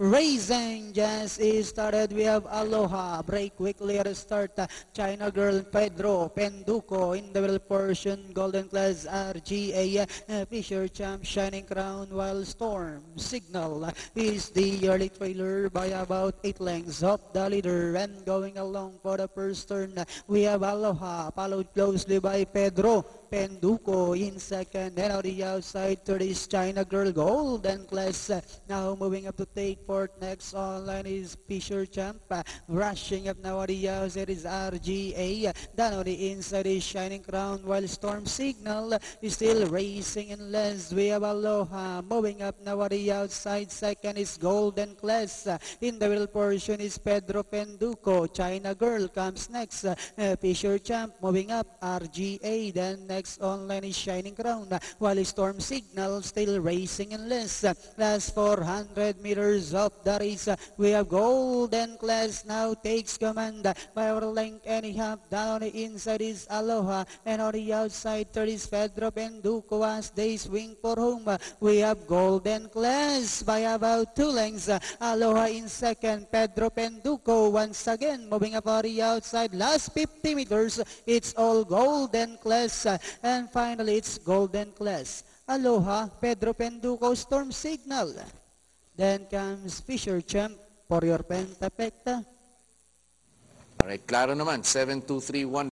Racing just started. We have Aloha. Break quickly at the start. China Girl Pedro Penduko in the middle portion. Golden Class RGA. Fisher Champ Shining Crown, while Storm Signal is the early trailer by about 8 lengths of the leader. And going along for the first turn, we have Aloha, followed closely by Pedro Penduko in second. And on the outside, third is China Girl Golden Class. Now moving up to take fourth. Next online is Fisher Champ. Rushing up now on the outside is RGA. Down on the inside is Shining Crown, while Storm Signal is still racing in less. We have Aloha moving up now on the outside. Second is Golden Class. In the middle portion is Pedro Penduko. China Girl comes next. Fisher Champ moving up. RGA. Then next online is Shining Crown, while Storm Signal still racing in less. Last 400 meters of the race, we have Golden Class now takes command by our length and a half. Down on the inside is Aloha, and on the outside third is Pedro Penduko as they swing for home. We have Golden Class by about 2 lengths. Aloha in second, Pedro Penduko once again moving up on the outside. Last 50 meters, it's all Golden Class. And finally, it's Golden Class, Aloha, Pedro Penduko, Storm Signal. Then comes Fisher Champ for your Pentapecta. Alright, klaro naman. 7-2-3-1.